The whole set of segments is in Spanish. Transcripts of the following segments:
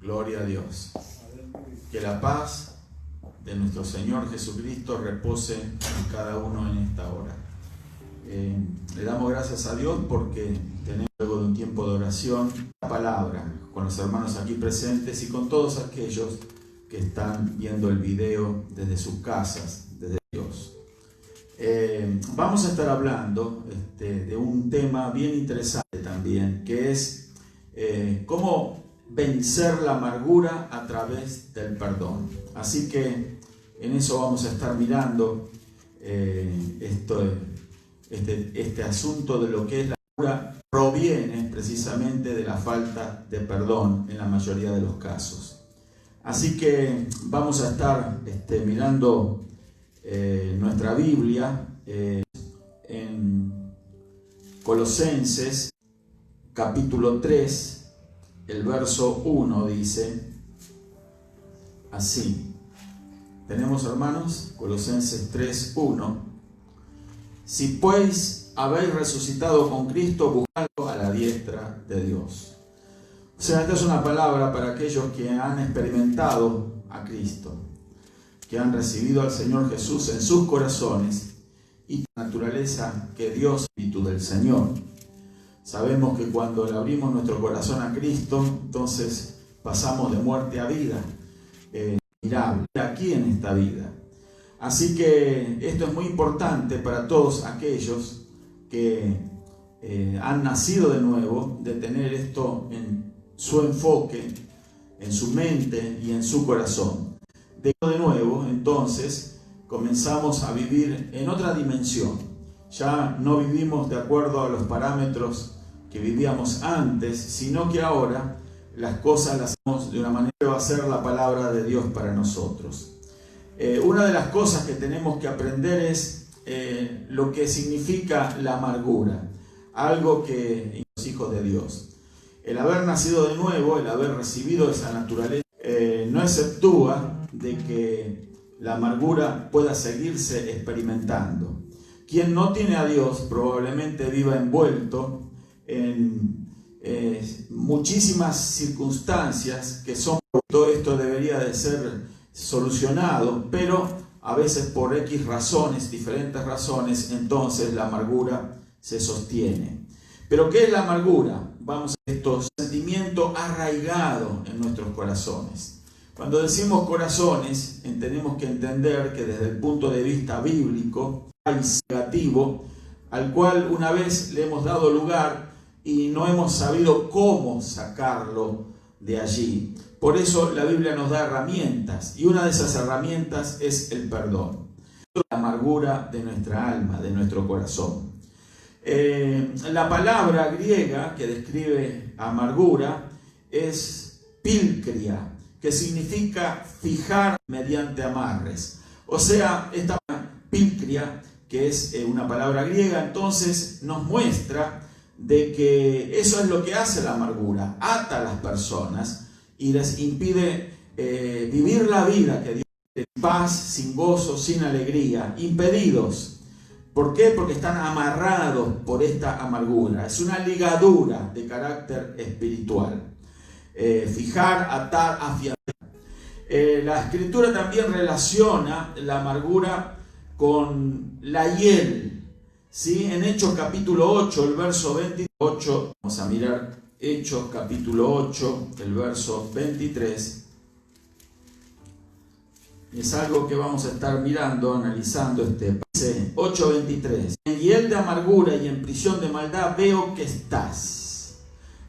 Gloria a Dios. Que la paz de nuestro Señor Jesucristo repose en cada uno en esta hora. Le damos gracias a Dios porque tenemos luego de un tiempo de oración la palabra con los hermanos aquí presentes y con todos aquellos que están viendo el video desde sus casas, desde Dios. Vamos a estar hablando de un tema bien interesante también, que es cómo vencer la amargura a través del perdón. Así que en eso vamos a estar mirando este asunto de lo que es la amargura. Proviene precisamente de la falta de perdón en la mayoría de los casos. Así que vamos a estar mirando nuestra Biblia en Colosenses capítulo 3, el verso 1 dice así. ¿Tenemos, hermanos? Colosenses 3, 1. Si pues habéis resucitado con Cristo, buscadlo a la diestra de Dios. O sea, esta es una palabra para aquellos que han experimentado a Cristo, que han recibido al Señor Jesús en sus corazones y la naturaleza que Dios, Espíritu del Señor. Sabemos que cuando le abrimos nuestro corazón a Cristo, entonces pasamos de muerte a vida, mirable, aquí en esta vida. Así que esto es muy importante para todos aquellos que han nacido de nuevo, de tener esto en su enfoque, en su mente y en su corazón. De nuevo, entonces, comenzamos a vivir en otra dimensión. Ya no vivimos de acuerdo a los parámetros que vivíamos antes, sino que ahora las cosas las hacemos de una manera que va a ser la palabra de Dios para nosotros. Una de las cosas que tenemos que aprender es lo que significa la amargura, algo que los hijos de Dios. El haber nacido de nuevo, el haber recibido esa naturaleza, no exceptúa de que la amargura pueda seguirse experimentando. Quien no tiene a Dios probablemente viva envuelto en muchísimas circunstancias que son, todo esto debería de ser solucionado, pero a veces por X razones, diferentes razones, entonces la amargura se sostiene. ¿Pero qué es la amargura? Vamos a estos sentimientos arraigados en nuestros corazones. Cuando decimos corazones, tenemos que entender que desde el punto de vista bíblico hay negativo, al cual una vez le hemos dado lugar y no hemos sabido cómo sacarlo de allí. Por eso la Biblia nos da herramientas, y una de esas herramientas es el perdón. La amargura de nuestra alma, de nuestro corazón. La palabra griega que describe amargura es pilcria, que significa fijar mediante amarres. O sea, esta pilcria, que es una palabra griega, entonces nos muestra de que eso es lo que hace la amargura, ata a las personas y les impide vivir la vida que Dios quiere, en paz, sin gozo, sin alegría, impedidos. ¿Por qué? Porque están amarrados por esta amargura. Es una ligadura de carácter espiritual. Fijar, atar, afianzar. La Escritura también relaciona la amargura con la hiel. ¿Sí? En Hechos capítulo 8, el verso 28, vamos a mirar Hechos capítulo 8, el verso 23. Es algo que vamos a estar mirando, analizando dice 8:23. En hiel de amargura y en prisión de maldad veo que estás.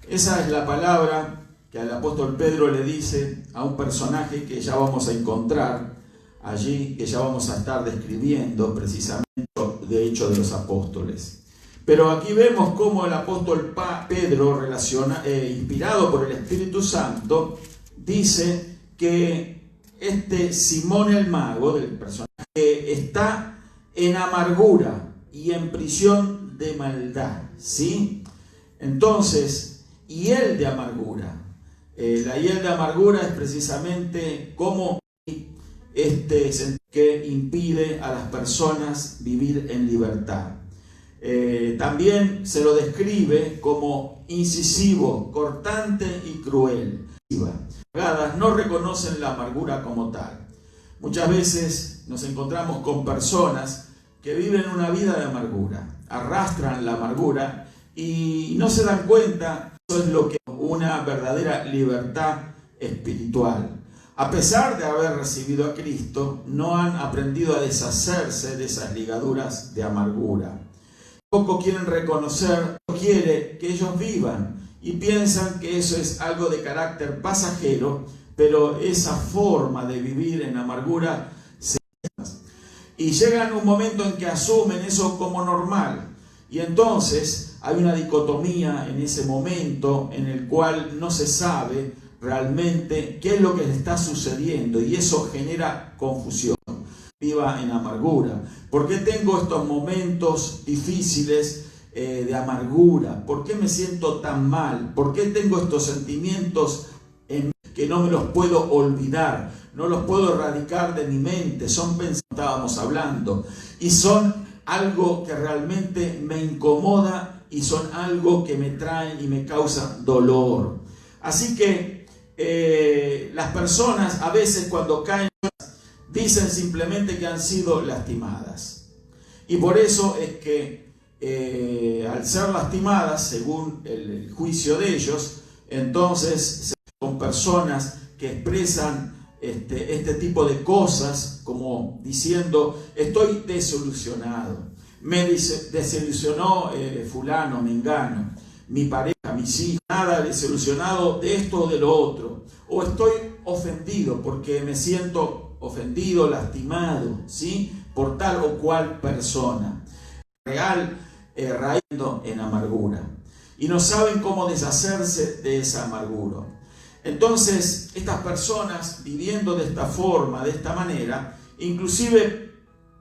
Esa es la palabra que el apóstol Pedro le dice a un personaje que ya vamos a encontrar allí, que ya vamos a estar describiendo precisamente de Hechos de los Apóstoles. Pero aquí vemos cómo el apóstol Pedro, inspirado por el Espíritu Santo, dice que Simón el mago, del personaje, está en amargura y en prisión de maldad, ¿sí? Entonces, hiel de amargura. La hiel de amargura es precisamente como que impide a las personas vivir en libertad. También se lo describe como incisivo, cortante y cruel. no reconocen la amargura como tal. Muchas veces nos encontramos con personas que viven una vida de amargura, arrastran la amargura y no se dan cuenta. Eso es lo que es una verdadera libertad espiritual. A pesar de haber recibido a Cristo, no han aprendido a deshacerse de esas ligaduras de amargura. Poco quieren reconocer, quiere que ellos vivan y piensan que eso es algo de carácter pasajero, pero esa forma de vivir en amargura se... Y llegan un momento en que asumen eso como normal. Y entonces hay una dicotomía en ese momento en el cual no se sabe realmente qué es lo que está sucediendo y eso genera confusión. Viva en amargura. ¿Por qué tengo estos momentos difíciles de amargura? ¿Por qué me siento tan mal? ¿Por qué tengo estos sentimientos que no me los puedo olvidar? No los puedo erradicar de mi mente. Son pensamientos que estábamos hablando y son algo que realmente me incomoda y son algo que me traen y me causan dolor. Así que las personas a veces cuando caen dicen simplemente que han sido lastimadas. Y por eso es que al ser lastimadas, según el juicio de ellos, entonces son personas que expresan este tipo de cosas como diciendo: estoy desilusionado, me desilusionó fulano, mengano, mi pareja, mis hijos, nada, desilusionado de esto o de lo otro, o estoy ofendido porque me siento ofendido, lastimado, ¿sí?, por tal o cual persona, rayando en amargura, y no saben cómo deshacerse de esa amargura. Entonces, estas personas viviendo de esta forma, de esta manera, inclusive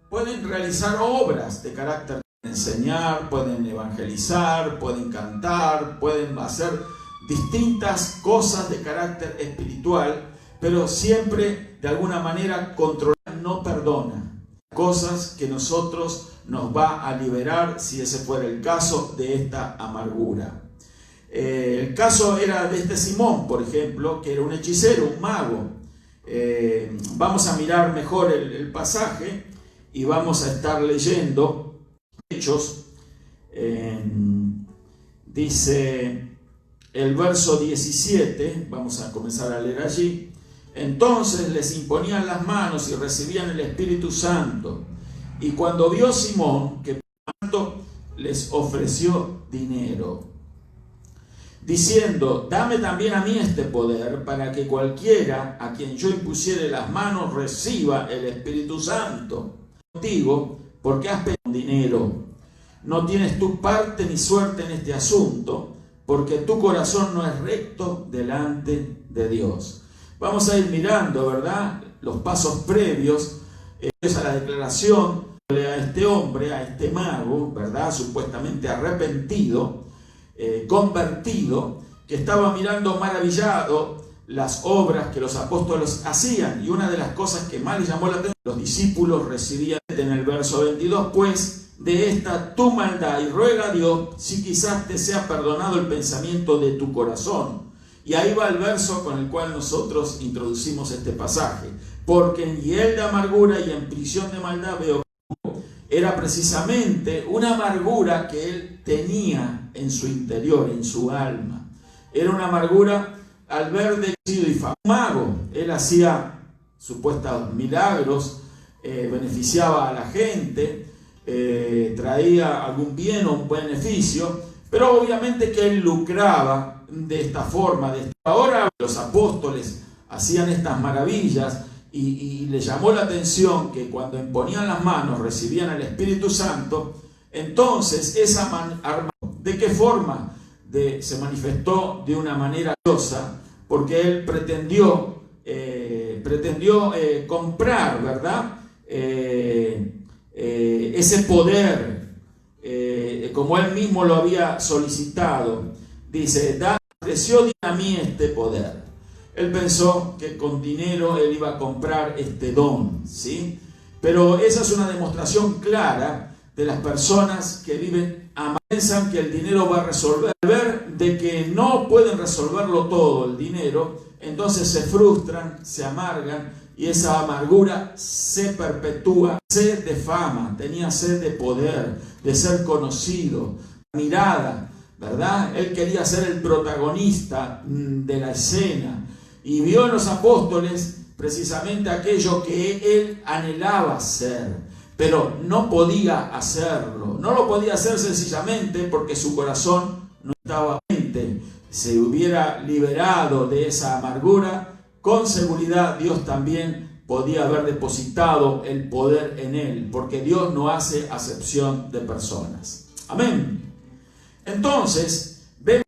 pueden realizar obras de carácter, enseñar, pueden evangelizar, pueden cantar, pueden hacer distintas cosas de carácter espiritual, pero siempre de alguna manera controlar, no perdona. Cosas que nosotros nos va a liberar si ese fuera el caso de esta amargura. El caso era de este Simón, por ejemplo, que era un hechicero, un mago. Vamos a mirar mejor el pasaje y vamos a estar leyendo Hechos. Dice el verso 17, vamos a comenzar a leer allí. Entonces les imponían las manos y recibían el Espíritu Santo. Y cuando vio Simón que les ofreció dinero, diciendo: dame también a mí este poder, para que cualquiera a quien yo impusiere las manos reciba el Espíritu Santo. Contigo, porque has pedido dinero. No tienes tu parte ni suerte en este asunto, porque tu corazón no es recto delante de Dios. Vamos a ir mirando, ¿verdad?, los pasos previos a la declaración a este hombre, a este mago, ¿verdad?, supuestamente arrepentido, convertido, que estaba mirando maravillado las obras que los apóstoles hacían. Y una de las cosas que más le llamó la atención, los discípulos recibían en el verso 22, pues de esta tu maldad, y ruega a Dios si quizás te sea perdonado el pensamiento de tu corazón. Y ahí va el verso con el cual nosotros introducimos este pasaje. Porque en hiel de amargura y en prisión de maldad veo. Era precisamente una amargura que él tenía en su interior, en su alma. Era una amargura al ver de sido y mago. Él hacía supuestos milagros, beneficiaba a la gente, traía algún bien o un beneficio, pero obviamente que él lucraba de esta forma. Ahora los apóstoles hacían estas maravillas y le llamó la atención que cuando imponían las manos recibían el Espíritu Santo. Entonces esa arma, ¿de qué forma? Se manifestó de una manera gloriosa, porque él pretendió comprar, ¿verdad?, ese poder, como él mismo lo había solicitado. Dice: ofreció a mí este poder. Él pensó que con dinero él iba a comprar este don, ¿sí? Pero esa es una demostración clara de las personas que viven piensan que el dinero va a resolver, ver de que no pueden resolverlo todo el dinero, entonces se frustran, se amargan y esa amargura se perpetúa. Sed de fama, tenía sed de poder, de ser conocido, mirada, ¿verdad? Él quería ser el protagonista de la escena y vio en los apóstoles precisamente aquello que él anhelaba ser, pero no podía hacerlo. No lo podía hacer sencillamente porque su corazón no estaba presente. Se hubiera liberado de esa amargura, con seguridad Dios también podía haber depositado el poder en él, porque Dios no hace acepción de personas. Amén. Entonces, vemos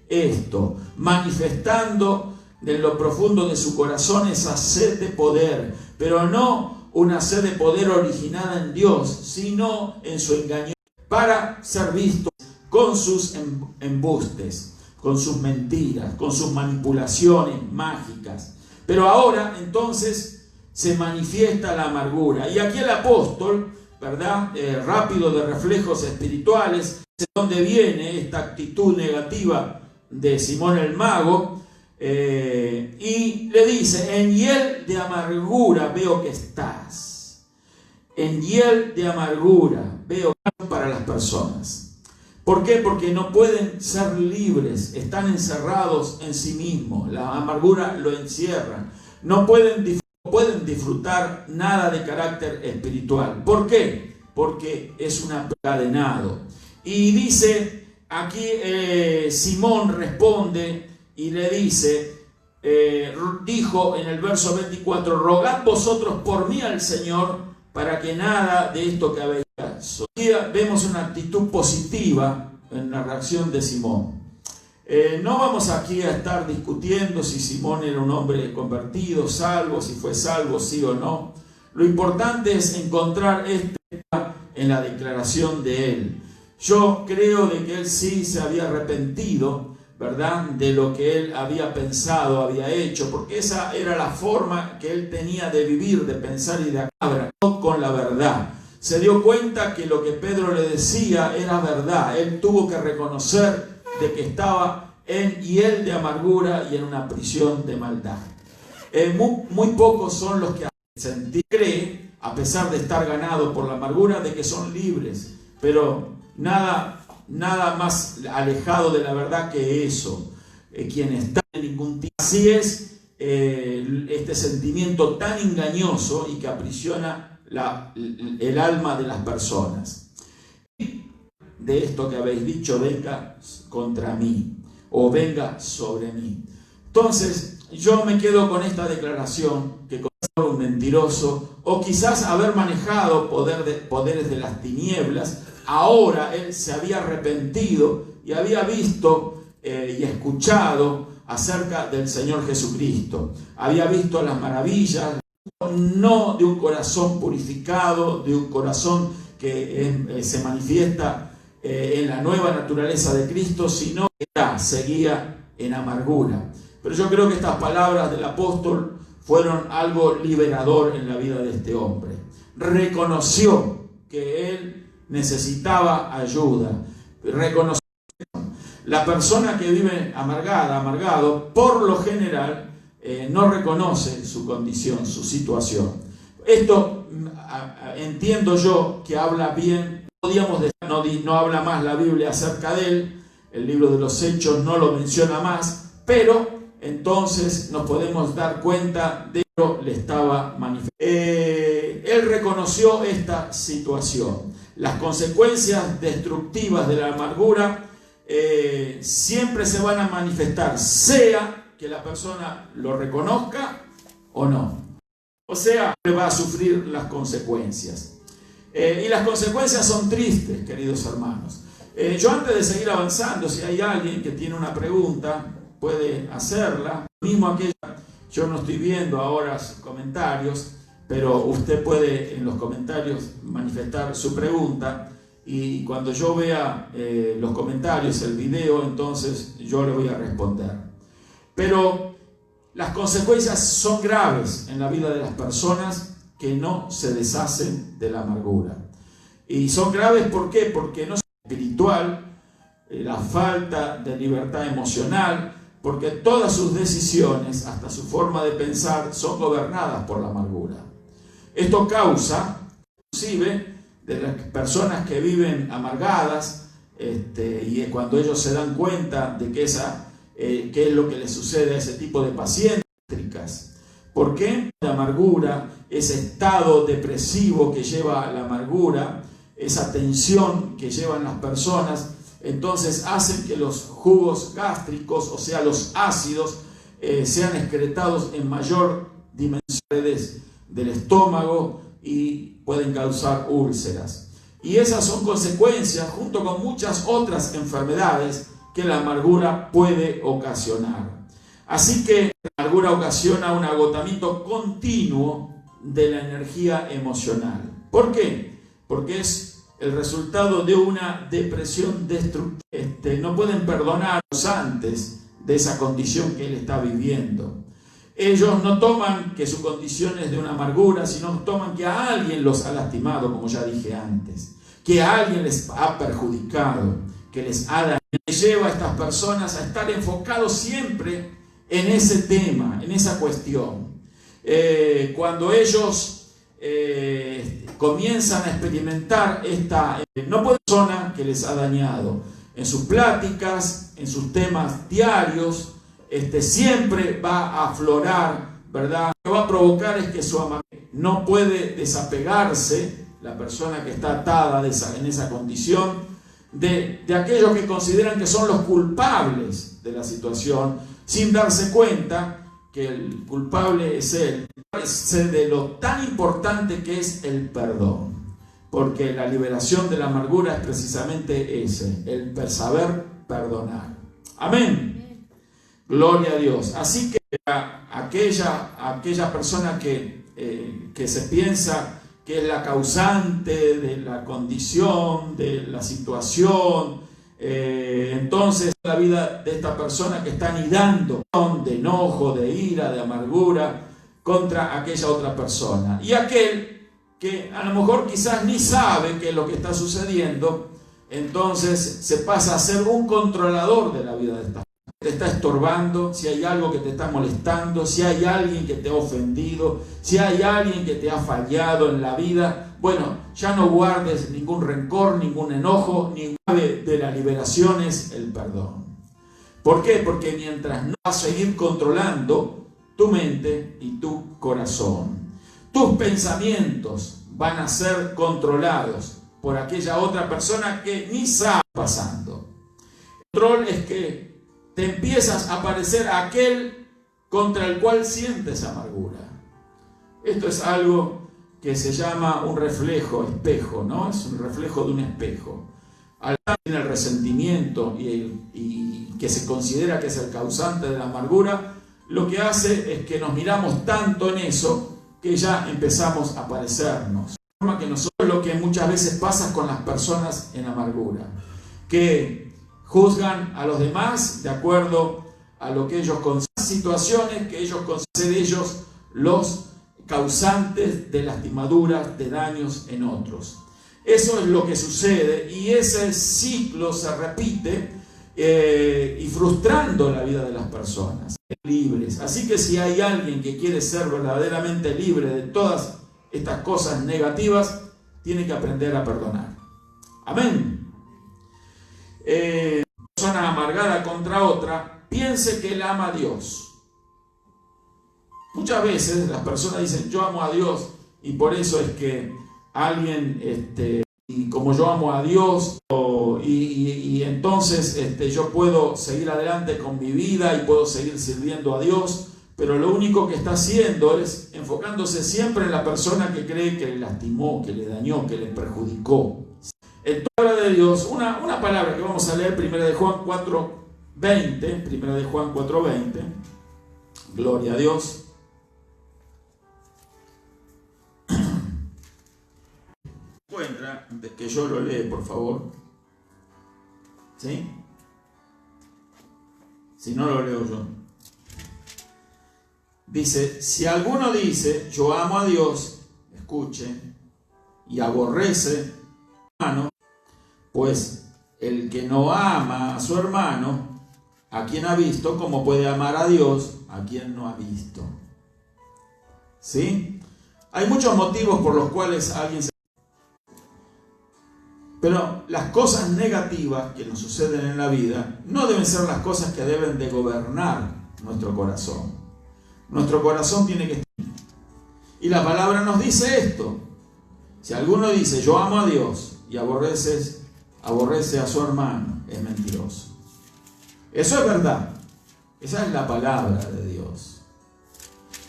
esto, manifestando en lo profundo de su corazón esa sed de poder, pero no una sed de poder originada en Dios, sino en su engaño, para ser visto con sus embustes, con sus mentiras, con sus manipulaciones mágicas. Pero ahora entonces se manifiesta la amargura. Y aquí el apóstol, ¿verdad? Rápido de reflejos espirituales, de dónde viene esta actitud negativa de Simón el mago, y le dice: en hiel de amargura veo que estás. En hiel de amargura veo para las personas. ¿Por qué? Porque no pueden ser libres, están encerrados en sí mismos, la amargura lo encierra, no pueden disfrutar nada de carácter espiritual. ¿Por qué? Porque es un encadenado. Y dice aquí, Simón responde y le dice, dijo en el verso 24, rogad vosotros por mí al Señor para que nada de esto que habéis hecho. Aquí vemos una actitud positiva en la reacción de Simón. No vamos aquí a estar discutiendo si Simón era un hombre convertido, salvo, si fue salvo, sí o no. Lo importante es encontrar en la declaración de él. Yo creo de que él sí se había arrepentido, ¿verdad?, de lo que él había pensado, había hecho, porque esa era la forma que él tenía de vivir, de pensar y de actuar con la verdad. Se dio cuenta que lo que Pedro le decía era verdad. Él tuvo que reconocer de que estaba en hiel de amargura y en una prisión de maldad. Muy pocos son los que creen, a pesar de estar ganado por la amargura, de que son libres, pero nada más alejado de la verdad que eso. Quien está en ningún tipo. Así es este sentimiento tan engañoso y que aprisiona el alma de las personas. De esto que habéis dicho, venga contra mí o venga sobre mí. Entonces yo me quedo con esta declaración, que un mentiroso, o quizás haber manejado poderes de las tinieblas. Ahora él se había arrepentido y había visto y escuchado acerca del Señor Jesucristo. Había visto las maravillas, no de un corazón purificado, de un corazón que se manifiesta en la nueva naturaleza de Cristo, sino que seguía en amargura. Pero yo creo que estas palabras del apóstol fueron algo liberador en la vida de este hombre. Reconoció que él necesitaba ayuda. Reconoció. La persona que vive amargado, por lo general, no reconoce su condición, su situación. Esto entiendo yo que habla bien. Podríamos decir, no habla más la Biblia acerca de él. El libro de los Hechos no lo menciona más, pero entonces nos podemos dar cuenta de que le estaba manifestando. Él reconoció esta situación. Las consecuencias destructivas de la amargura siempre se van a manifestar, sea que la persona lo reconozca o no. O sea, va a sufrir las consecuencias. Y las consecuencias son tristes, queridos hermanos. Yo, antes de seguir avanzando, si hay alguien que tiene una pregunta, puede hacerla. Mismo aquella, yo no estoy viendo ahora sus comentarios, pero usted puede en los comentarios manifestar su pregunta, y cuando yo vea los comentarios, el video, entonces yo le voy a responder. Pero las consecuencias son graves en la vida de las personas que no se deshacen de la amargura. Y son graves, ¿por qué? Porque no es espiritual, la falta de libertad emocional, porque todas sus decisiones, hasta su forma de pensar, son gobernadas por la amargura. Esto causa, inclusive, de las personas que viven amargadas, y cuando ellos se dan cuenta de qué es lo que les sucede a ese tipo de pacientes. ¿Por qué? La amargura, ese estado depresivo que lleva la amargura, esa tensión que llevan las personas, entonces hacen que los jugos gástricos, o sea, los ácidos, sean excretados en mayor dimensión del estómago y pueden causar úlceras. Y esas son consecuencias, junto con muchas otras enfermedades, que la amargura puede ocasionar. Así que la amargura ocasiona un agotamiento continuo de la energía emocional. ¿Por qué? Porque es el resultado de una depresión destructiva. No pueden perdonar antes de esa condición que él está viviendo. Ellos no toman que su condición es de una amargura, sino toman que a alguien los ha lastimado, como ya dije antes, que a alguien les ha perjudicado, que les ha dañado. Lleva a estas personas a estar enfocados siempre en ese tema, en esa cuestión. Cuando ellos comienzan a experimentar no puede ser una persona que les ha dañado en sus pláticas, en sus temas diarios, siempre va a aflorar, ¿verdad? Lo que va a provocar es que su amargura no puede desapegarse, la persona que está atada en esa condición, de aquellos que consideran que son los culpables de la situación, sin darse cuenta que el culpable es él, de lo tan importante que es el perdón. Porque la liberación de la amargura es precisamente el saber perdonar. Amén. Gloria a Dios. Así que aquella persona que se piensa que es la causante de la condición, de la situación, entonces la vida de esta persona que está anidando de enojo, de ira, de amargura contra aquella otra persona. Y aquel que a lo mejor quizás ni sabe qué es lo que está sucediendo, entonces se pasa a ser un controlador de la vida de esta persona. Te está estorbando, si hay algo que te está molestando, si hay alguien que te ha ofendido, si hay alguien que te ha fallado en la vida, bueno, ya no guardes ningún rencor, ningún enojo, de la liberación es el perdón. ¿Por qué? Porque mientras no vas a seguir controlando tu mente y tu corazón, tus pensamientos van a ser controlados por aquella otra persona que ni sabe pasando. El control es que te empiezas a parecer a aquel contra el cual sientes amargura. Esto es algo que se llama un reflejo, espejo, ¿no? Es un reflejo de un espejo. Al tener el resentimiento y que se considera que es el causante de la amargura, lo que hace es que nos miramos tanto en eso que ya empezamos a parecernos. De forma que nosotros lo que muchas veces pasa con las personas en amargura, que juzgan a los demás de acuerdo a lo que ellos consideran, situaciones que ellos consideran ellos los causantes de lastimaduras, de daños en otros. Eso es lo que sucede y ese ciclo se repite y frustrando la vida de las personas libres. Así que si hay alguien que quiere ser verdaderamente libre de todas estas cosas negativas, tiene que aprender a perdonar. Amén. Persona amargada contra otra, piense que él ama a Dios. Muchas veces las personas dicen, yo amo a Dios, y por eso es que alguien, y como yo amo a Dios, y entonces yo puedo seguir adelante con mi vida y puedo seguir sirviendo a Dios, pero lo único que está haciendo es enfocándose siempre en la persona que cree que le lastimó, que le dañó, que le perjudicó. En la palabra de Dios, una palabra que vamos a leer, 1 de Juan 4:20, 1 de Juan 4:20, gloria a Dios. Encuentra, antes que yo lo lea, por favor. ¿Sí? Si no, lo leo yo. Dice, si alguno dice, yo amo a Dios, escuche, y aborrece a su hermano, pues el que no ama a su hermano, a quien ha visto, ¿cómo puede amar a Dios a quien no ha visto? ¿Sí? Hay muchos motivos por los cuales alguien se... Pero las cosas negativas que nos suceden en la vida no deben ser las cosas que deben de gobernar nuestro corazón. Nuestro corazón tiene que estar... Y la palabra nos dice esto. Si alguno dice, yo amo a Dios, y aborrece a su hermano, es mentiroso. Eso es verdad. Esa es la palabra de Dios.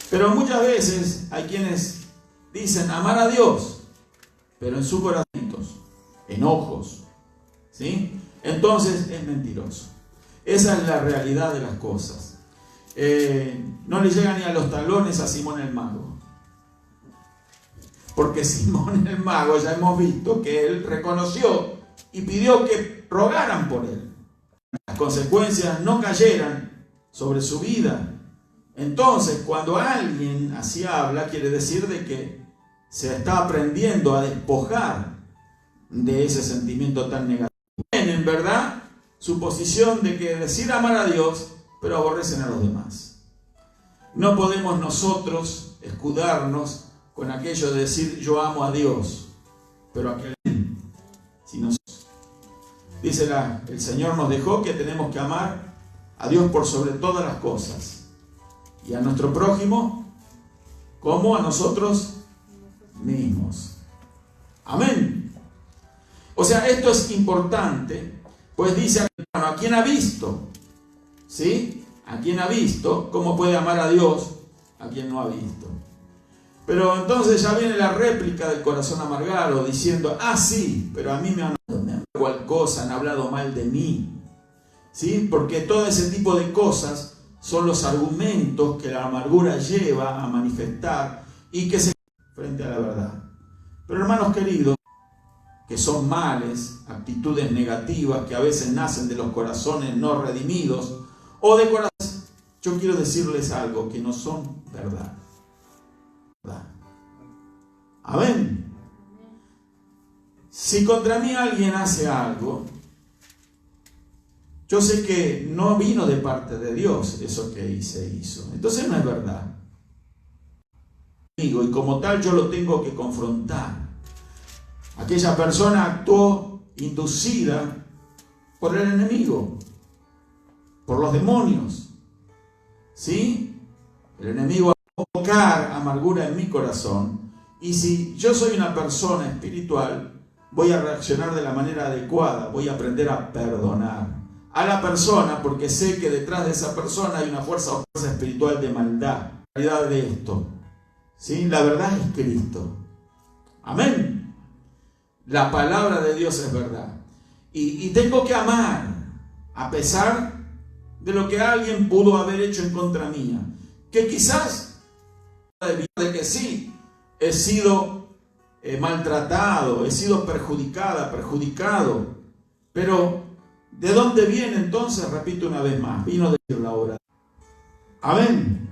Pero muchas veces hay quienes dicen amar a Dios, pero en su corazón enojos, ¿sí? Entonces es mentiroso. Esa es la realidad de las cosas. No le llega ni a los talones a Simón el Mago. Porque Simón el Mago ya hemos visto que él reconoció y pidió que rogaran por él. Las consecuencias no cayeran sobre su vida. Entonces, cuando alguien así habla, quiere decir de que se está aprendiendo a despojar de ese sentimiento tan negativo. En verdad, su posición de que decir amar a Dios, pero aborrecen a los demás. No podemos nosotros escudarnos con aquello de decir yo amo a Dios, pero aquel si nosotros. Dice el Señor nos dejó que tenemos que amar a Dios por sobre todas las cosas y a nuestro prójimo como a nosotros mismos. Amén. O sea, esto es importante, pues dice, bueno, ¿a quién ha visto? ¿Sí? ¿A quién ha visto? ¿Cómo puede amar a Dios a quien no ha visto? Pero entonces ya viene la réplica del corazón amargado diciendo, sí, pero a mí me han hablado cual cosa, han hablado mal de mí. ¿Sí? Porque todo ese tipo de cosas son los argumentos que la amargura lleva a manifestar y que se frente a la verdad. Pero hermanos queridos, que son males, actitudes negativas que a veces nacen de los corazones no redimidos o de corazones, yo quiero decirles algo, que no son verdad. Amén. Si contra mí alguien hace algo, yo sé que no vino de parte de Dios eso que se hizo. Entonces no es verdad. Y como tal yo lo tengo que confrontar. Aquella persona actuó inducida por el enemigo, por los demonios. ¿Sí? El enemigo va a provocar amargura en mi corazón. Y si yo soy una persona espiritual, voy a reaccionar de la manera adecuada. Voy a aprender a perdonar a la persona porque sé que detrás de esa persona hay una fuerza espiritual de maldad. La realidad de esto, ¿sí? La verdad es Cristo. Amén. La palabra de Dios es verdad. Y tengo que amar a pesar de lo que alguien pudo haber hecho en contra mía. Que quizás, de que sí, he sido maltratado, he sido perjudicado. Pero, ¿de dónde viene entonces? Repito una vez más, vino de la obra. Amén.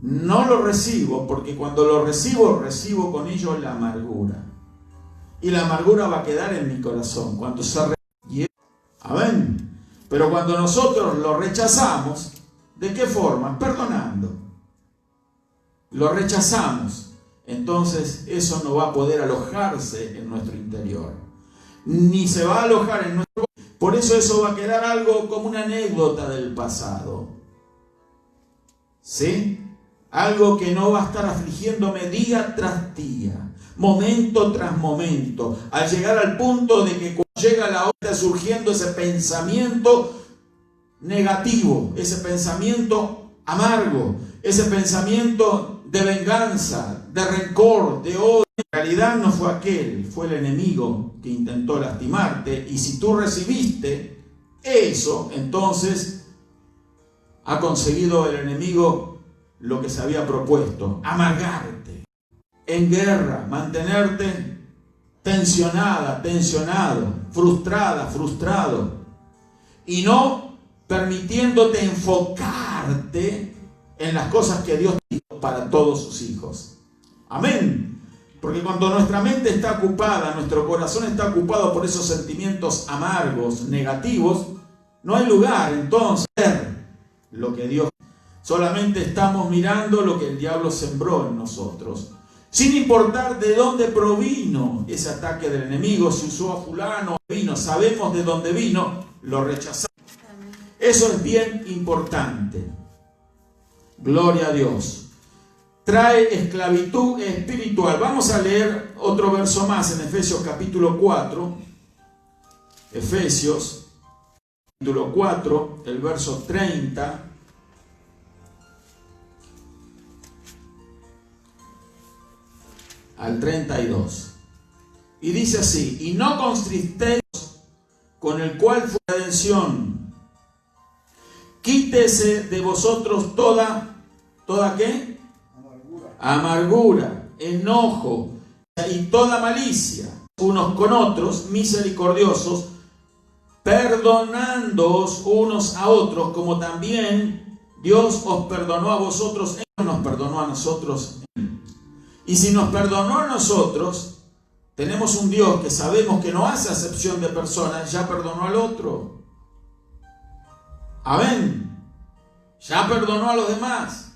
No lo recibo, porque cuando lo recibo con ello la amargura. Y la amargura va a quedar en mi corazón cuando se recibe. Amén. Pero cuando nosotros lo rechazamos, ¿de qué forma? Perdonando. Lo rechazamos. Entonces eso no va a poder alojarse en nuestro interior. Ni se va a alojar en nuestro... Por eso va a quedar algo como una anécdota del pasado. ¿Sí? Algo que no va a estar afligiéndome día tras día, momento tras momento, al llegar al punto de que cuando llega la hora está surgiendo ese pensamiento negativo, ese pensamiento amargo, ese pensamiento de venganza, de rencor, de odio. En realidad no fue aquel, fue el enemigo que intentó lastimarte, y si tú recibiste eso, entonces ha conseguido el enemigo lo que se había propuesto: amargarte, en guerra, mantenerte tensionada, tensionado, frustrada, frustrado, y no permitiéndote enfocarte en las cosas que Dios hizo para todos sus hijos. Amén. Porque cuando nuestra mente está ocupada, nuestro corazón está ocupado por esos sentimientos amargos, negativos, No hay lugar entonces lo que Dios. Solamente estamos mirando lo que el diablo sembró en nosotros, sin importar de dónde provino ese ataque del enemigo. Si usó a fulano, vino, sabemos de dónde vino, lo rechazamos. Eso es bien importante. Gloria a Dios. Trae esclavitud espiritual. Vamos a leer otro verso más en Efesios capítulo 4. Efesios capítulo 4, el verso 30. Al 32. Y dice así: y no constristéis con el cual fue la redención. Quítese de vosotros toda ¿qué? Amargura, enojo y toda malicia, unos con otros, misericordiosos, perdonándoos unos a otros, como también Dios os perdonó a vosotros, Él nos perdonó a nosotros. Y si nos perdonó a nosotros, tenemos un Dios que sabemos que no hace acepción de personas, ya perdonó al otro. Amén. Ya perdonó a los demás.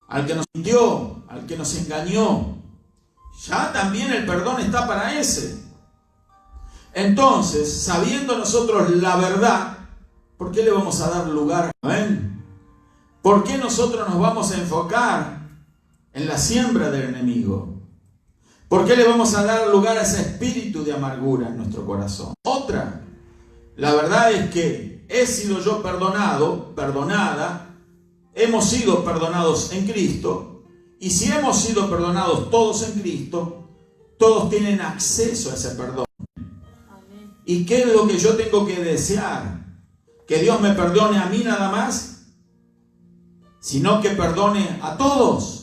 Al que nos mintió, al que nos engañó. Ya también el perdón está para ese. Entonces, sabiendo nosotros la verdad, ¿por qué le vamos a dar lugar? Amén. ¿Por qué nosotros nos vamos a enfocar en la siembra del enemigo? ¿Por qué le vamos a dar lugar a ese espíritu de amargura en nuestro corazón? Otra, la verdad es que he sido yo perdonado, perdonada, hemos sido perdonados en Cristo, y si hemos sido perdonados todos en Cristo, todos tienen acceso a ese perdón. Amén. ¿Y qué es lo que yo tengo que desear? ¿Que Dios me perdone a mí nada más? Sino que perdone a todos.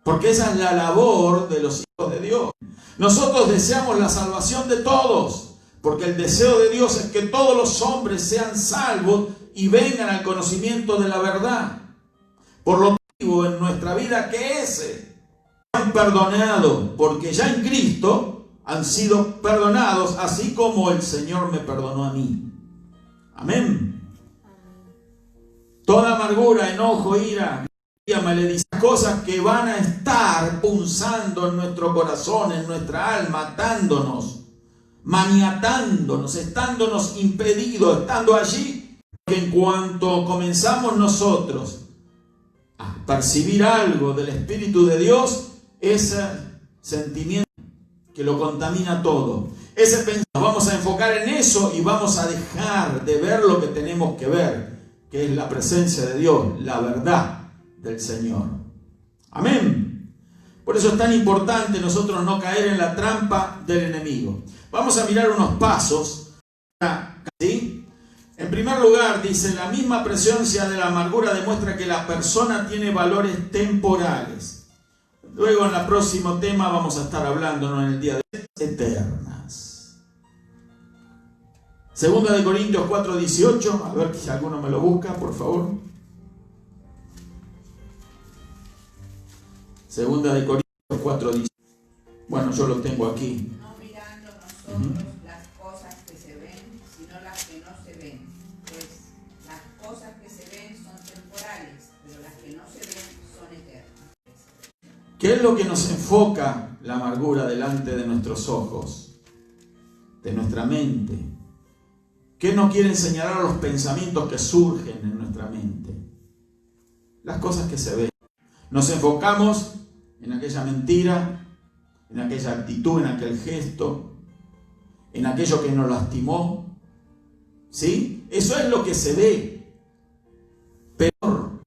Porque esa es la labor de los hijos de Dios. Nosotros deseamos la salvación de todos, porque el deseo de Dios es que todos los hombres sean salvos y vengan al conocimiento de la verdad. Por lo tanto, en nuestra vida que ese han perdonado, porque ya en Cristo han sido perdonados, así como el Señor me perdonó a mí. Amén. Toda amargura, enojo, ira, maledicencia, cosas que van a estar punzando en nuestro corazón, en nuestra alma, atándonos, maniatándonos, estándonos impedidos, estando allí, que en cuanto comenzamos nosotros a percibir algo del Espíritu de Dios, ese sentimiento que lo contamina todo, ese pensamiento, vamos a enfocar en eso y vamos a dejar de ver lo que tenemos que ver, que es la presencia de Dios, la verdad del Señor. Amén. Por eso es tan importante nosotros no caer en la trampa del enemigo. Vamos a mirar unos pasos, ¿sí? En primer lugar, dice, la misma presencia de la amargura demuestra que la persona tiene valores temporales. Luego en el próximo tema vamos a estar hablando, ¿no?, en el día de hoy, eternas. Segunda de Corintios 4:18, a ver si alguno me lo busca, por favor. Segunda de Corintios 4:18. Bueno, yo lo tengo aquí. No mirando nosotros las cosas que se ven, sino las que no se ven. Pues las cosas que se ven son temporales, pero las que no se ven son eternas. ¿Qué es lo que nos enfoca la amargura delante de nuestros ojos, de nuestra mente? ¿Qué nos quieren señalar los pensamientos que surgen en nuestra mente? Las cosas que se ven. Nos enfocamos en aquella mentira, en aquella actitud, en aquel gesto, en aquello que nos lastimó. ¿Sí? Eso es lo que se ve. Peor.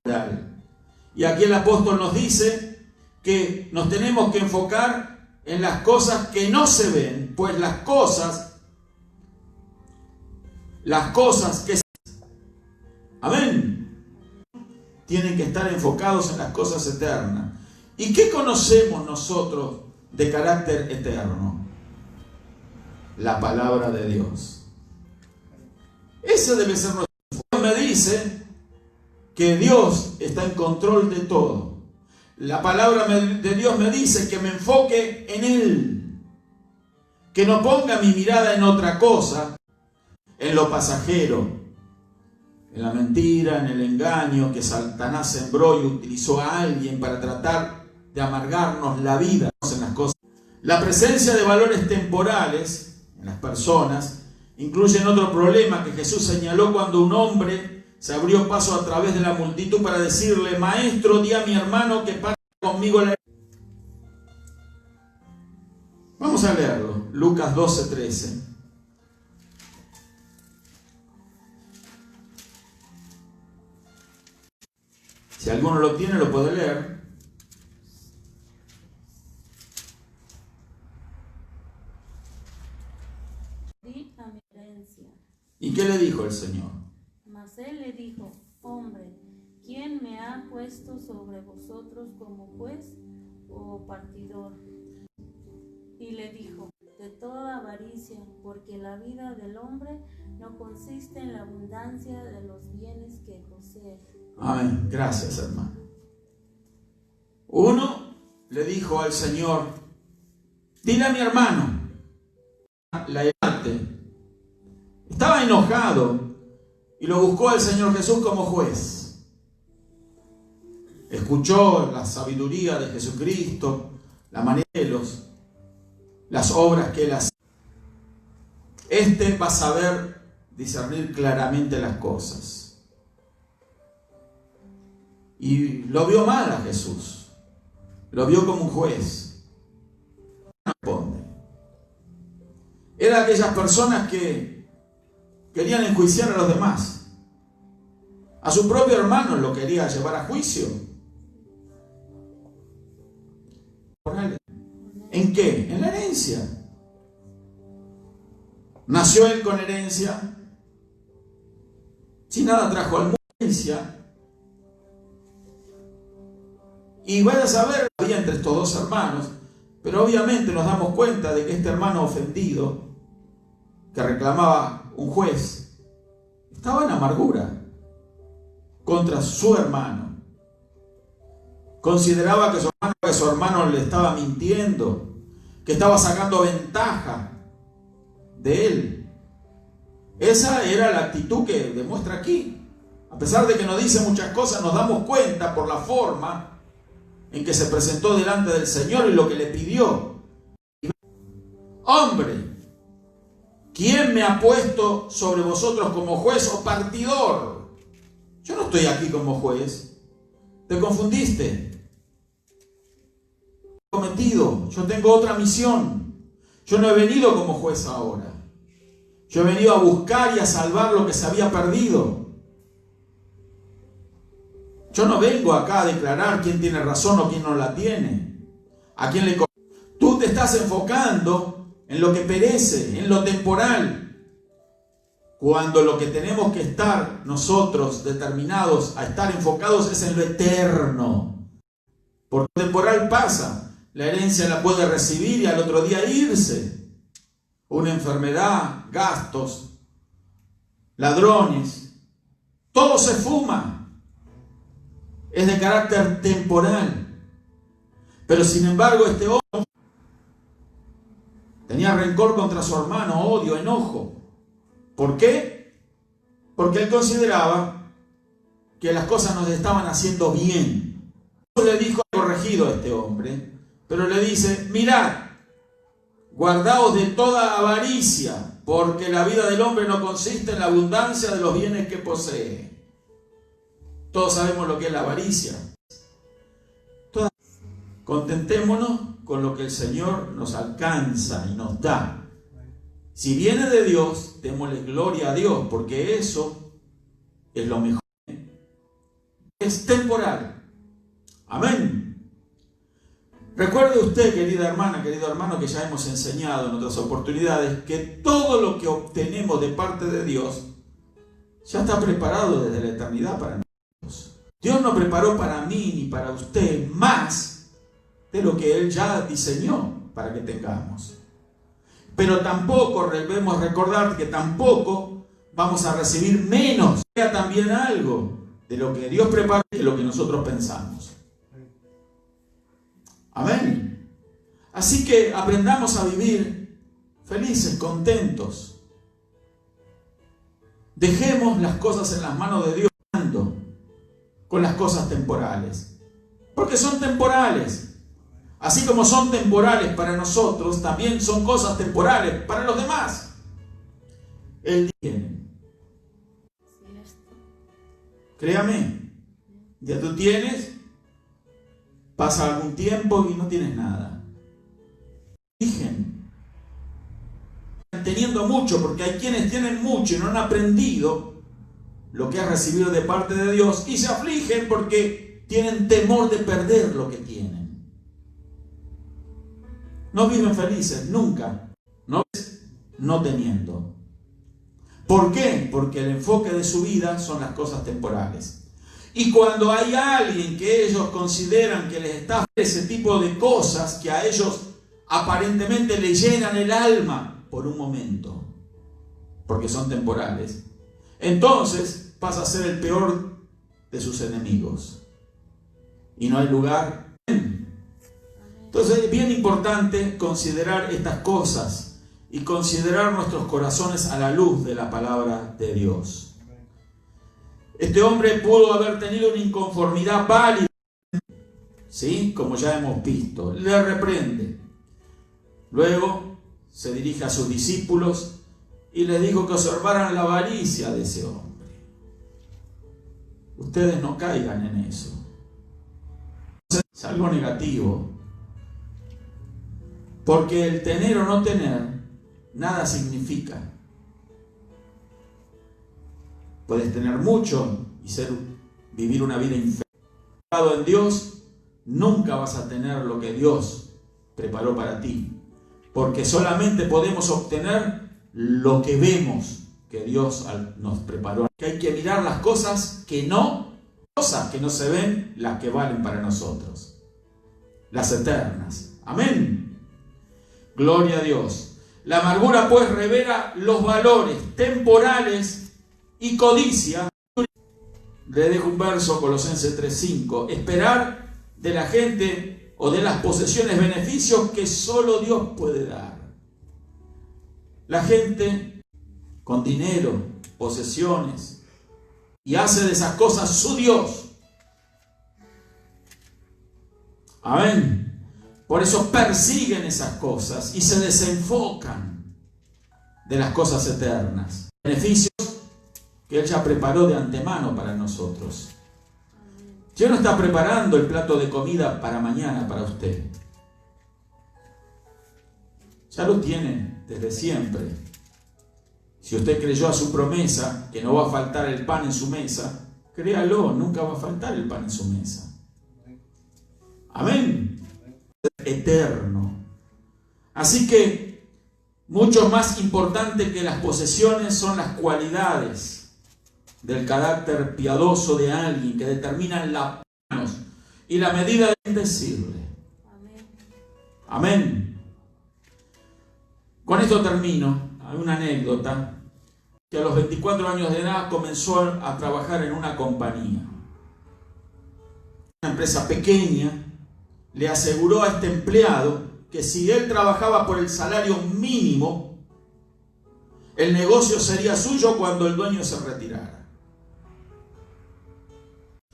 Y aquí el apóstol nos dice que nos tenemos que enfocar en las cosas que no se ven, pues las cosas que se ven, amén, tienen que estar enfocados en las cosas eternas. ¿Y qué conocemos nosotros de carácter eterno? La palabra de Dios. Ese debe ser nuestro enfoque. Me dice que Dios está en control de todo. La palabra de Dios me dice que me enfoque en Él, que no ponga mi mirada en otra cosa, en lo pasajero, en la mentira, en el engaño que Satanás sembró y utilizó a alguien para tratar de amargarnos la vida en las cosas. La presencia de valores temporales en las personas incluyen otro problema que Jesús señaló cuando un hombre se abrió paso a través de la multitud para decirle: Maestro, di a mi hermano que pague conmigo la... Vamos a leerlo, Lucas 12:13. Si alguno lo tiene, lo puede leer. Di a mi herencia. ¿Y qué le dijo el Señor? Mas él le dijo: Hombre, ¿quién me ha puesto sobre vosotros como juez o partidor? Y le dijo: de toda avaricia, porque la vida del hombre no consiste en la abundancia de los bienes que posee. Amén. Gracias, hermano. Uno le dijo al Señor: dile a mi hermano la parte. Estaba enojado y lo buscó al Señor Jesús como juez. Escuchó la sabiduría de Jesucristo, la manera de las obras que él hacía. Va a saber discernir claramente las cosas. Y lo vio mal a Jesús. Lo vio como un juez. No responde. Era de aquellas personas que querían enjuiciar a los demás. A su propio hermano lo quería llevar a juicio. ¿En qué? En la herencia. Nació él con herencia. Sin nada trajo al mundo herencia. Y vaya a saber, había entre estos dos hermanos, pero obviamente nos damos cuenta de que este hermano ofendido, que reclamaba un juez, estaba en amargura contra su hermano. Consideraba que su hermano le estaba mintiendo, que estaba sacando ventaja de él. Esa era la actitud que demuestra aquí. A pesar de que nos dice muchas cosas, nos damos cuenta por la forma en que se presentó delante del Señor y lo que le pidió. Hombre, ¿quién me ha puesto sobre vosotros como juez o partidor? Yo no estoy aquí como juez. Te confundiste. Cometido. Yo tengo otra misión. Yo no he venido como juez ahora. Yo he venido a buscar y a salvar lo que se había perdido. Yo no vengo acá a declarar quién tiene razón o quién no la tiene. A quién le... Tú te estás enfocando en lo que perece, en lo temporal. Cuando lo que tenemos que estar nosotros determinados a estar enfocados es en lo eterno. Porque lo temporal pasa. La herencia la puede recibir y al otro día irse. Una enfermedad, gastos, ladrones. Todo se fuma. Es de carácter temporal. Pero sin embargo este hombre tenía rencor contra su hermano, odio, enojo. ¿Por qué? Porque él consideraba que las cosas no se estaban haciendo bien. Le dijo, ha corregido a este hombre, pero le dice: mirad, guardaos de toda avaricia, porque la vida del hombre no consiste en la abundancia de los bienes que posee. Todos sabemos lo que es la avaricia. Contentémonos con lo que el Señor nos alcanza y nos da. Si viene de Dios, démosle gloria a Dios, porque eso es lo mejor. Es temporal. Amén. Recuerde usted, querida hermana, querido hermano, que ya hemos enseñado en otras oportunidades, que todo lo que obtenemos de parte de Dios ya está preparado desde la eternidad para nosotros. Dios no preparó para mí ni para usted más de lo que Él ya diseñó para que tengamos. Pero tampoco debemos recordar que tampoco vamos a recibir menos. Sea también algo de lo que Dios preparó que lo que nosotros pensamos. Amén. Así que aprendamos a vivir felices, contentos. Dejemos las cosas en las manos de Dios con las cosas temporales. Porque son temporales. Así como son temporales para nosotros, también son cosas temporales para los demás. Él tiene. Créame, ya tú tienes, pasa algún tiempo y no tienes nada. Fijen, teniendo mucho, porque hay quienes tienen mucho y no han aprendido lo que es recibir de parte de Dios y se afligen porque tienen temor de perder lo que tienen. No viven felices, nunca, no teniendo. ¿Por qué? Porque el enfoque de su vida son las cosas temporales. Y cuando hay alguien que ellos consideran que les está ese tipo de cosas que a ellos aparentemente le llenan el alma por un momento, porque son temporales, entonces pasa a ser el peor de sus enemigos. Y no hay lugar. Entonces es bien importante considerar estas cosas y considerar nuestros corazones a la luz de la palabra de Dios. Este hombre pudo haber tenido una inconformidad válida, ¿sí? Como ya hemos visto. Le reprende. Luego se dirige a sus discípulos y les dijo que observaran la avaricia de ese hombre. Ustedes no caigan en eso. Es algo negativo. Porque el tener o no tener nada significa. Puedes tener mucho y vivir una vida enfocado en Dios, nunca vas a tener lo que Dios preparó para ti. Porque solamente podemos obtener lo que vemos que Dios nos preparó. Que hay que mirar las cosas que no se ven, las que valen para nosotros. Las eternas. Amén. Gloria a Dios. La amargura pues revela los valores temporales y codicia. Le dejo un verso, Colosenses 3:5. Esperar de la gente o de las posesiones beneficios que solo Dios puede dar. La gente con dinero, posesiones, y hace de esas cosas su Dios. Amén. Por eso persiguen esas cosas y se desenfocan de las cosas eternas. Beneficios que Él ya preparó de antemano para nosotros. Dios no está preparando el plato de comida para mañana, para usted. Ya lo tiene desde siempre. Si usted creyó a su promesa que no va a faltar el pan en su mesa, créalo, nunca va a faltar el pan en su mesa. Amén. Eterno. Así que mucho más importante que las posesiones son las cualidades del carácter piadoso de alguien que determinan la manos y la medida de bendecirle. Amén. Con esto termino. Hay una anécdota que a los 24 años de edad comenzó a trabajar en una compañía. Una empresa pequeña. Le aseguró a este empleado que si él trabajaba por el salario mínimo, el negocio sería suyo cuando el dueño se retirara.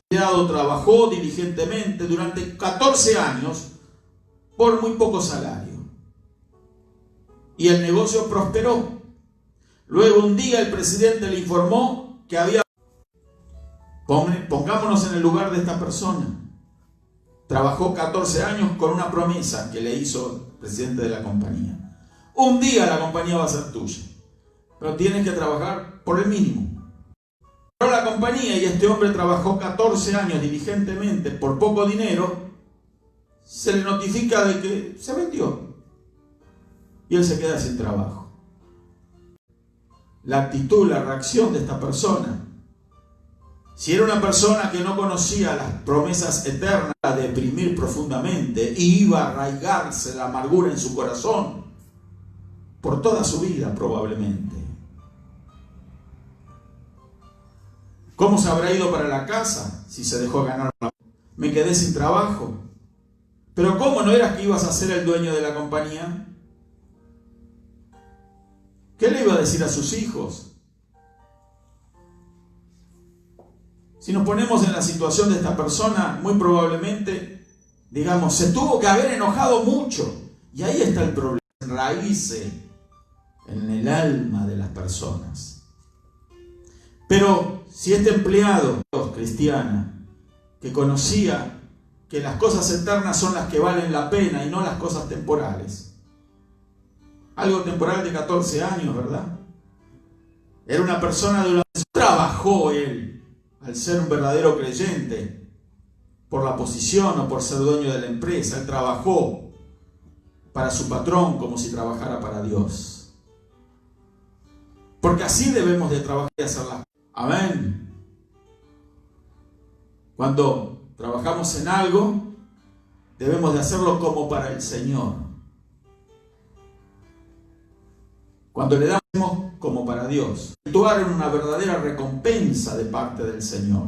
El empleado trabajó diligentemente durante 14 años por muy poco salario. Y el negocio prosperó. Luego un día el presidente le informó que había... Pongámonos en el lugar de esta persona. Trabajó 14 años con una promesa que le hizo el presidente de la compañía. Un día la compañía va a ser tuya, pero tienes que trabajar por el mínimo. Pero la compañía, y este hombre trabajó 14 años diligentemente por poco dinero, se le notifica de que se vendió. Y él se queda sin trabajo. La actitud, la reacción de esta persona. Si era una persona que no conocía las promesas eternas, a deprimir profundamente y iba a arraigarse la amargura en su corazón por toda su vida probablemente. ¿Cómo se habrá ido para la casa si se dejó ganar? Me quedé sin trabajo. Pero ¿cómo no eras que ibas a ser el dueño de la compañía? ¿Qué le iba a decir a sus hijos? Si nos ponemos en la situación de esta persona, muy probablemente, digamos, se tuvo que haber enojado mucho. Y ahí está el problema, raíces en el alma de las personas. Pero si este empleado cristiana, que conocía que las cosas eternas son las que valen la pena y no las cosas temporales. Algo temporal de 14 años, ¿verdad? Era una persona de una... Trabajó él, al ser un verdadero creyente, por la posición o por ser dueño de la empresa. Él trabajó para su patrón como si trabajara para Dios. Porque así debemos de trabajar y hacer las cosas. Amén. Cuando trabajamos en algo, debemos de hacerlo como para el Señor. Cuando le damos como para Dios, actuar en una verdadera recompensa de parte del Señor.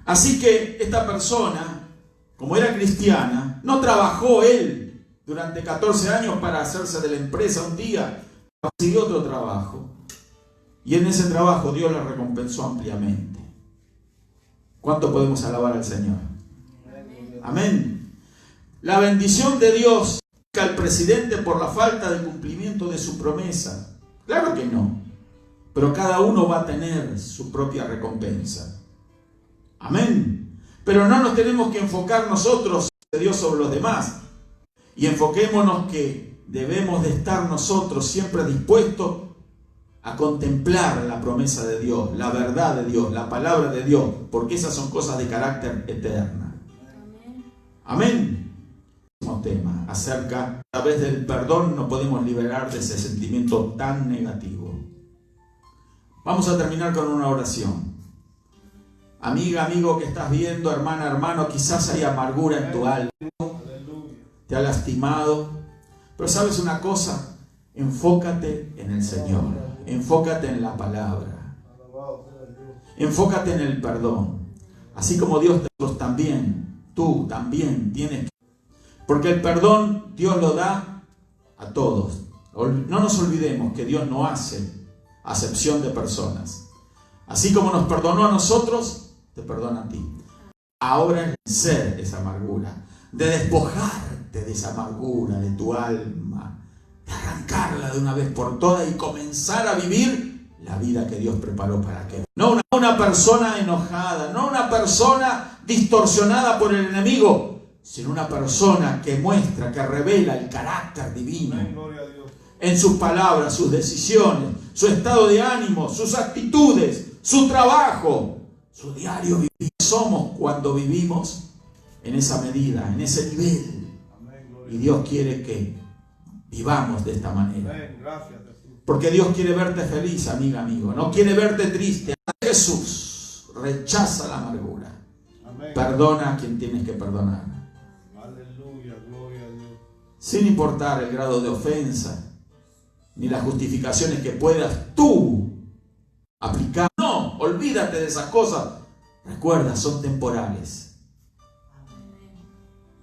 Así que esta persona, como era cristiana, no trabajó él durante 14 años para hacerse de la empresa un día, consiguió otro trabajo. Y en ese trabajo Dios le recompensó ampliamente. ¿Cuánto podemos alabar al Señor? Amén. La bendición de Dios al presidente por la falta de cumplimiento de su promesa. Claro que no. Pero cada uno va a tener su propia recompensa. Amén. Pero no nos tenemos que enfocar nosotros de Dios sobre los demás. Y enfoquémonos que debemos de estar nosotros siempre dispuestos a contemplar la promesa de Dios, la verdad de Dios, la palabra de Dios, porque esas son cosas de carácter eterna. Amén. Tema acerca, a través del perdón nos podemos liberar de ese sentimiento tan negativo. Vamos a terminar con una oración. Amiga, amigo que estás viendo, hermana, hermano, quizás hay amargura en tu alma, te ha lastimado, pero ¿sabes una cosa? Enfócate en el Señor, enfócate en la palabra, enfócate en el perdón, así como Dios también, tú también tienes que. Porque el perdón Dios lo da a todos. No nos olvidemos que Dios no hace acepción de personas. Así como nos perdonó a nosotros, te perdona a ti. Ahora es vencer esa amargura, de despojarte de esa amargura de tu alma, de arrancarla de una vez por todas y comenzar a vivir la vida que Dios preparó para que. No una persona enojada, no una persona distorsionada por el enemigo, sino una persona que muestra, que revela el carácter divino en sus palabras, sus decisiones, su estado de ánimo, sus actitudes, su trabajo, su diario vivir. Somos cuando vivimos en esa medida, en ese nivel. Y Dios quiere que vivamos de esta manera. Porque Dios quiere verte feliz, amiga, amigo. No quiere verte triste. Jesús rechaza la amargura. Perdona a quien tienes que perdonar. Sin importar el grado de ofensa, ni las justificaciones que puedas tú aplicar. No, olvídate de esas cosas. Recuerda, son temporales.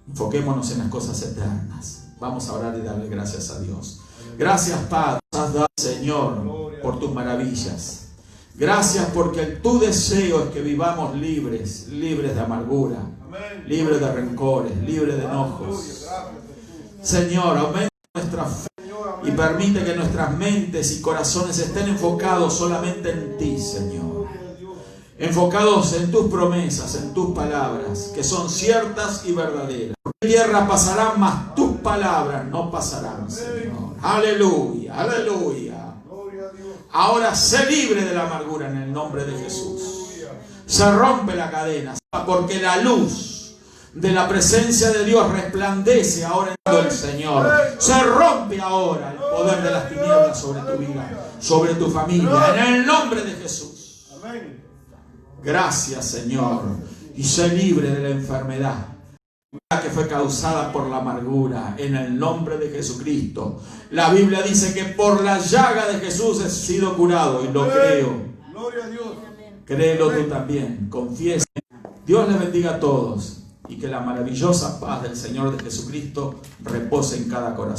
Enfoquémonos en las cosas eternas. Vamos a orar y darle gracias a Dios. Gracias, Padre, Señor, por tus maravillas. Gracias porque tu deseo es que vivamos libres de amargura, libres de rencores, libres de enojos. Señor, aumenta nuestra fe y permite que nuestras mentes y corazones estén enfocados solamente en ti, Señor. Enfocados en tus promesas, en tus palabras, que son ciertas y verdaderas. La tierra pasará, mas tus palabras no pasarán, Señor. Aleluya, aleluya. Ahora sé libre de la amargura en el nombre de Jesús. Se rompe la cadena, porque la luz de la presencia de Dios resplandece ahora en el Señor. Se rompe ahora el poder de las tinieblas sobre tu vida, sobre tu familia, en el nombre de Jesús. Gracias, Señor. Y sé libre de la enfermedad que fue causada por la amargura, en el nombre de Jesucristo. La Biblia dice que por la llaga de Jesús he sido curado, y lo creo. Gloria a Dios. Créelo tú también, confiesa. Dios les bendiga a todos y que la maravillosa paz del Señor de Jesucristo repose en cada corazón.